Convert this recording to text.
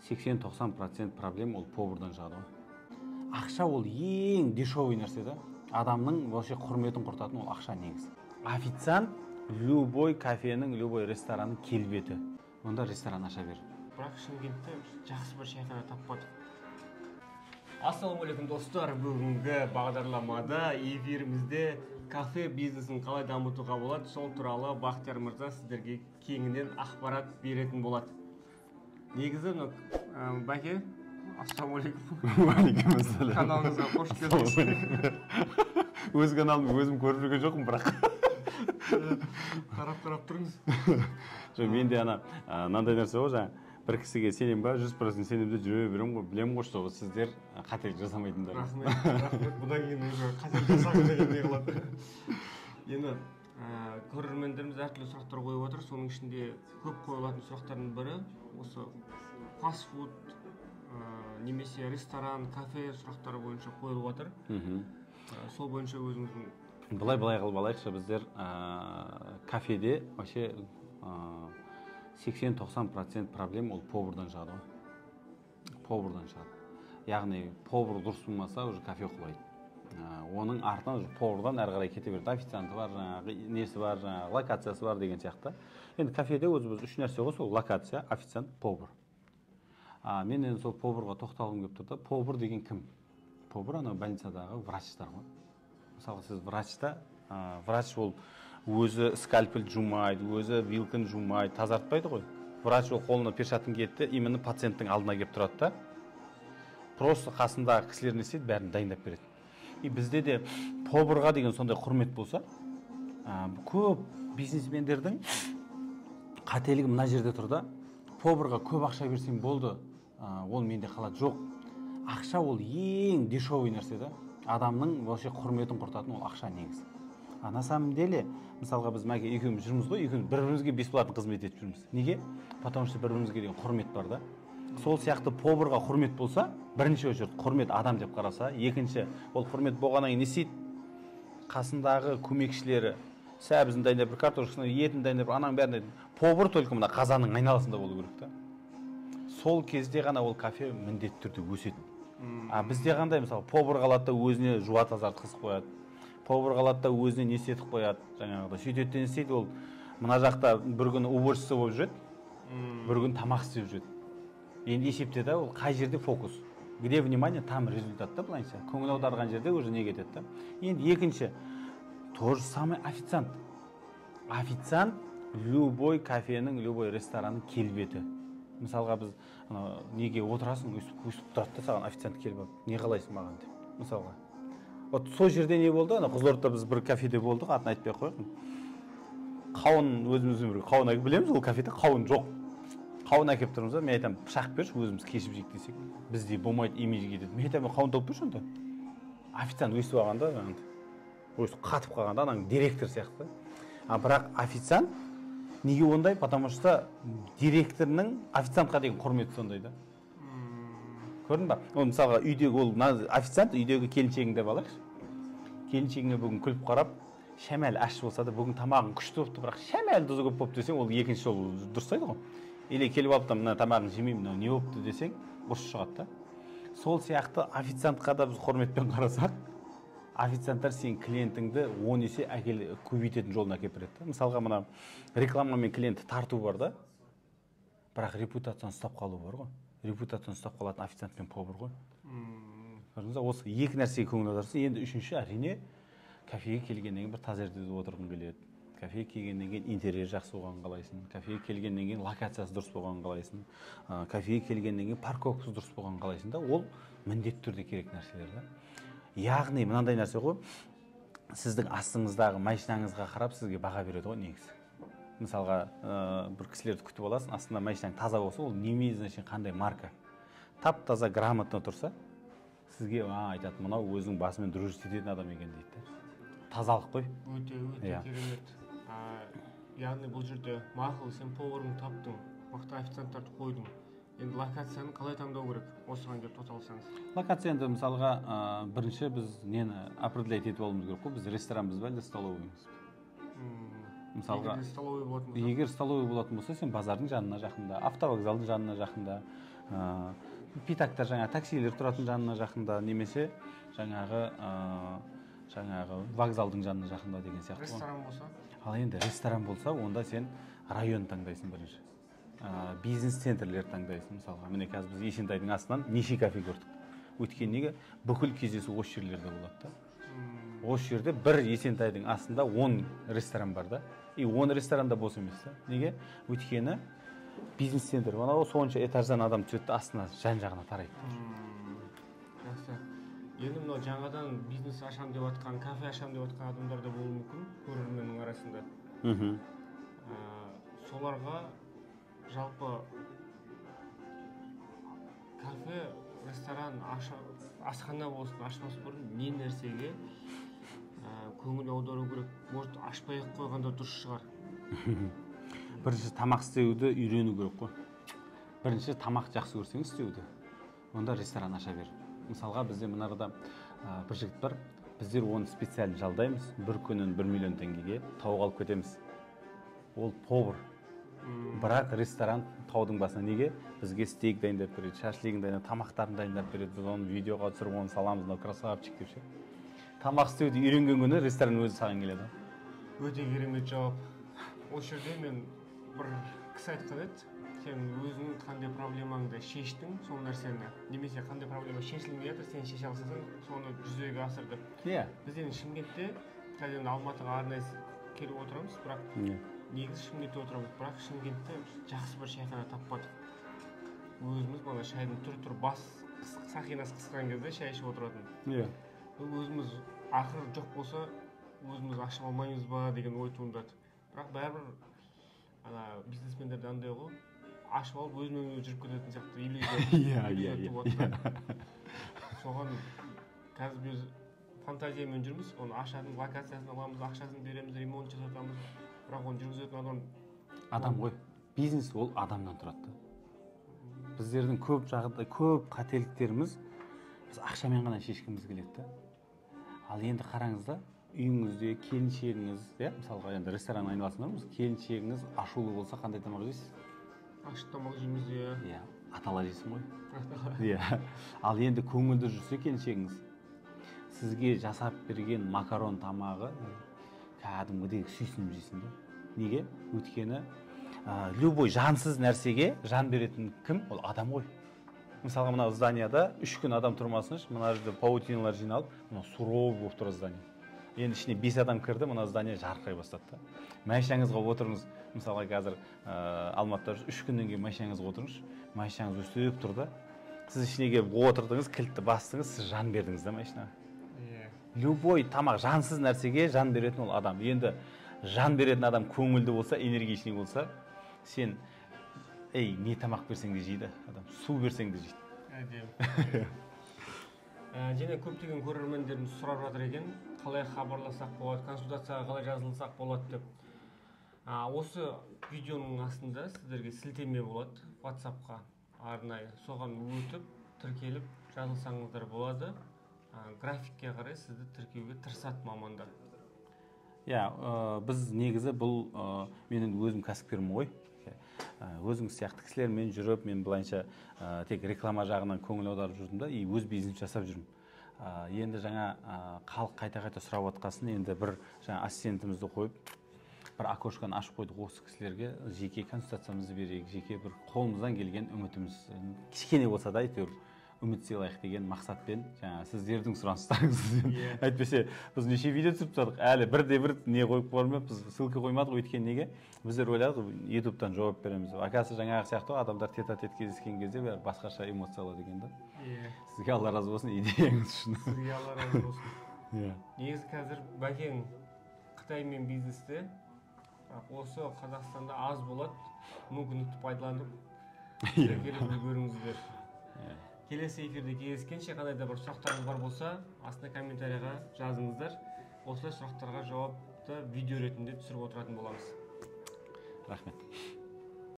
80-90% проблема ол повардан шығады ғой. Ақша ол ең дешевый нәрсе да. Адамның вообще құрметін құртатын ол ақша негізі. Официант любой кафенің, любой ресторанның келбеті. Онда ресторан аша бер. Бірақ Шымкентте жақсы бір шайхана таппадық. Ассалаумағалейкум достар, бүгінгі бағдарламада эфирімізде кафе бизнесін қалай дамытуға болады, сол туралы Бақтияр мырза сіздерге кеңінен ақпарат беретін болады. Негізі, Бәке, ассалаумағалейкум. Уағалейкум ассалам. Каналыңызға қош келдіңіз. Өз каналымды өзім көріп жүрген жоқпын, бірақ. Қарап тұрыңыз. Жоқ, менде мынандай нәрсе ғой, жаңа бір кісіге сенем ба, 100% сенемде жүре беремін ғой, білемін ғой, что сіздер қателік жасамайтындар. Рахмет. Бұдан кейін уже қателік жасаған деген не қылады. Енді көрермендеріміз әртүрлі сұрақтар қойып отыр. Соның ішінде көп қойылатын сұрақтардың бірі осы фастфуд немесе ресторан, кафе сұрақтары бойынша қойылып отыр. Сол бойынша өзіңіздің Былай қылып алайықшы, біздер кафеде вообще 80-90% проблема ол повардан шығады ғой. Повардан шығады. Яғни повар дұрыс болмаса уже кафе құлайды. Оның артынан уже повардан әрі қарай кете береді. Официанты бар, несі бар, локациясы бар деген сияқты. Енді кафеде өзіміз үш нәрсе ғой, сол локация, официант, повар. Мен енді сол поварға тоқталғым келіп тұрды. Повар деген кім? Повар ана больницадағы врачтар ғой. Мысалы сіз врачта, врач ол өзі скальпель жумайды, өзі вилкін жумайды, тазартпайды ғой. Врач ол қолына перчатканы кетті, именно пациенттің алдына келіп тұрады да. Просто қасындағы кісілер не істейді, бәрін дайындап береді. И бізде де поварға деген сондай құрмет болса, көп бизнесмендердің қателігі мына жерде тұр да. Поварға көп ақша берсең болды, ол менде қалады. Жоқ. Ақша ол ең дешевый нәрсе да. Адамның вообще құрметін құртатын ол ақша негізі. На самом деле, мысалға біз мәке екеуміз жүрміз ғой, екеуміз бір-бірімізге бесплатно қызмет етіп жүрміз. Неге? Потому что бір-бірімізге деген құрмет бар да. Сол сияқты поварға құрмет болса, бірінші очередь құрмет адам деп қараса, екінші ол құрмет болғаннан кейін не істейді? Қасындағы көмекшілері, сәбізін дайындап, картошкасын, етін дайындап, ананың бәрін повар только мына қазанның айналасында болу керек та. Сол кезде ғана ол кафе міндетті түрде өседі. Бізде қандай, мысалы, повар қалады да өзіне жуа тазартқызып қояды. Повар қалады да өзіне не істетіп қояды. Жаңағыда сөйтеді не істейді, ол мына жақта бір күні уборщица болып жүреді, бір күні тамақ істеп жүреді. Енді есепте да ол қай жерде фокус. Где внимание, там результат та былайша. Көңіл аударған жерде уже не кетеді да. Енді екінші, то же самое официант. Официант любой кафенің, любой ресторанның келбеті. Мысалға біз неге отырасың, өстіп тұрады да саған официант келіп, не қалайсың маған деп. Мысалға. Вот сол жерде не болды? Қызылордада біз бір кафеде болдық, атын айтпай қояйық. Қауын өзіміздің бір қауын әкеп білеміз, ол кафеде қауын жоқ. Қауын әкеп тұрмыз да, мен айтамын, пышақ берші, өзіміз кешіп жейік десек. Бізде болмайды, имидж кетеді. Мен айтамын, қауын тауып берші онда. Официант өстіп алғанда, өстіп қатып қалғанда, анаң директор сияқты. Бірақ официант неге ондай? Потому что директорның официантқа деген құрметі сондай да. Көрдің ба? Ол мысалға үйдегі ол официант үйдегі келіншегің деп алайықшы. Келіншегіңе бүгін күліп қарап, шәмәл аш болса да бүгін тамағың күшті болыпты, бірақ шәмәл тұзы көп болып десең, ол екінші жол дұрыстайды ғой. Или келіп алып та мына тамағын жемеймін, не болыпты десең, бұрыс шығады да. Сол сияқты официантқа да біз құрметпен қарасақ, официанттар сен клиентіңді 10 есе көбейтетін жолына әкеліп береді. Мысалға мына рекламамен клиентті тарту бар да, бірақ репутацияны ұстап қалу бар ғой. Репутацияны ұстап қалатын официант пен повар ғой. Осы екі нәрсеге көңіл аударсын. Енді үшінші, әрине, кафеге келгеннен кейін бір таза жерде отырғың келеді. Кафеге келгеннен кейін интерьер жақсы болғанын қалайсың. Кафеге келгеннен кейін локациясы дұрыс болғанын қалайсың. Кафеге келгеннен кейін парковкасы дұрыс болғанын қалайсың да, ол міндетті түрде керек нәрселер да. Яғни мынандай нәрсе ғой, сіздің астыңыздағы машинаңызға қарап сізге баға береді ғой негізі. Мысалға, бір кісілерді күтіп аласың, астында машинаң таза болса, ол немен значение қандай марка. Тап-таза грамотно тұрса, сізге айтады, мынау өзінің басымен дружить ететін адам екен дейді. Тазалық қой. Өте керемет. Яғни бұл жерде мақұл, сен поварыңды таптың, мықты официанттарды қойдың. Енді локацияны қалай таңдау керек? Осыған келіп тоқталсаңыз. Локация енді мысалға бірінші біз нені определять етіп алуымыз керек қой. Біз ресторанбыз ба, әлде столовыймыз? Мысалға, егер столовый болатын болса, сен базардың жанына жақында, автовокзалдың жанына жақында, питактар жаңағы таксилер тұратын жанына жақында, немесе жаңағы вокзалдың жанына жақында деген сияқты. Ресторан болса? Ал енді ресторан болса, онда сен район таңдайсың бірінші. Бизнес-центрлер таңдайсың. Мысалға, міне қазір біз Есентайдың астынан неше кафе көрдік. Өйткені неге? Бүкіл кездесу осы жерлерде болады да. Осы жерде бір Есентайдың астында 10 ресторан бар да. И 10 ресторанда бос емес та. Неге? Өйткені бизнес-центр. Анау сонша этаждан адам түседі, астына жан-жағына тарайды. Жақсы. Енді мынау жаңадан бизнес ашам деп жатқан, кафе ашам деп жатқан адамдар да болуы мүмкін көрерменнің арасында. Соларға жалпы кафе, ресторан, асхана болсын, ашпас бұрын не нәрсеге көңіл аудару керек? Может, ашпай қойғанда дұрыс шығар. Бірінші тамақ істеуді үйрену керек қой. Бірінші тамақ жақсы көрсең істеуді, онда ресторан аша бер. Мысалға бізде мынарда бір жігіт бар, біздер оны специально жалдаймыз, бір күнін 1 миллион теңгеге тауық алып кетеміз. Ол повар. Бірақ ресторан таудың басына неге? Бізге стейк дайындап береді, шашлығын дайындап, тамақтарын дайындап береді. Біз оны видеоға түсіріп, оны саламыз, мынау красавчик деп ше. Тамақ істеуді үйренген күні ресторан өзі саған келеді. Өте керемет жауап. Осы жерде мен бір кісі айтқан еді, сен өзің қандай проблемаңды шештің, сол нәрсені, немесе қандай проблема шешілмей жатыр, сен шеше алсаң, соны жүзеге асыр деп. Біз енді Шымкентте, қазір Алматыға арнайы келіп отырамыз, бірақ негізі Шымкентте отырамыз, бірақ Шымкентте жақсы бір шайхана таппадық. Өзіміз бала шайдың тұр бас сақинасы қысқан кезде шай ішіп отыратын. Өзіміз ақыры жоқ болса, өзіміз ашып алмаймыз ба деген ой туындады. Бірақ бәрібір бизнесмендерде андай ғой, ашып алып өзімен өзі жүріп кететін сияқты иллюзия туады. Соған қазір біз фантазиямен жүрміз, оны ашатын локациясын аламыз, ақшасын береміз, ремонт жасатамыз. Бірақ оны жүргізетін адам ғой. Бизнес ол адамнан тұрады. Біздердің көп қателіктеріміз біз ақшамен ғана шешкіміз келеді. Ал енді қараңызда, үйіңізде келіншегіңіз, мысалға енді ресторан айналасындамыз, келіншегіңіз ашулы болса қандай тамақ жейсіз? Ашық тамақ жейміз, атала жейсің ғой. Ал енді көңілді жүрсе келіншегіңіз, сізге жасап берген макарон тамағы кәдімгідей сүйсініп жейсің да. Неге? Өйткені любой жансыз нәрсеге жан беретін кім? Ол адам ғой. Мысалға мына зданияда 3 күн адам тұрмасыншы, мына жерде паутиналар жиналып, мына суровый болып тұр здание. Енді ішіне 5 адам кірді, мына здание жарқырай бастады. Машинаңызға отырыңыз, мысалға қазір Алматыда 3 күннен кейін машинаңызға отырыңыз, машинаңыз өстіп тұрды. Сіз ішіне келіп отырдыңыз, кілтті бастыңыз, сіз жан бердіңіз да машинаға. Любой тамақ, жансыз нәрсеге жан беретін ол адам. Енді жан беретін адам көңілді болса, энергичный болса, сен не тамақ берсең де жейді адам, су берсең де жейді. Және көптеген көрермендеріміз сұрап жатыр екен, қалай хабарласақ болады, консультацияға қалай жазылсақ болады деп. Осы видеоның астында сіздерге сілтеме болады WhatsApp-қа арнайы. Соған өтіп, тіркеліп жазылсаңыздар болады. Графикке қарай сізді тіркеуге тырысады мамандар. Біз негізі бұл менің өзім кәсіпкерім ғой. Өзіңіз сияқты кісілермен жүріп, мен былайынша тек реклама жағынан көңіл аударып жүрдім да, и өз бизнес жасап жүрмін. Енді жаңа халық қайта-қайта сұрап отқасын, енді бір жаңа ассистентімізді қойып, бір окошканы ашып қойдық осы кісілерге, жеке консультациямызды берейік, жеке бір қолымыздан келген үмітіміз, кішкене болса да әйтеуір үміт сыйлайық деген мақсатпен, жаңа сіздердің сұраныстарыңызбен. Әйтпесе біз неше видео түсіріп тастадық, әлі бірде-бір не қойып қоймаппыз, ссылка қоймадық, өйткені неге? Біздер ойладық, YouTube-тан жауап береміз. Оказывается, жаңағы сияқты адамдар тет-а-тет кездескен кезде басқаша эмоция алады екен да. Сізге Алла разы болсын идеяңыз үшін. Сізге Алла разы болсын. Негізі қазір бәкең Қытаймен бизнесте, осы Қазақстанда аз болады, мүмкіндікті пайдаланып келіп үлгеріңіздер. Келесі эфирде кездескенше қандай да бір сұрақтарыңыз бар болса, астына комментарияға жазыңыздар. Осылай сұрақтарға жауапты видео ретінде түсіріп отыратын боламыз. Рахмет.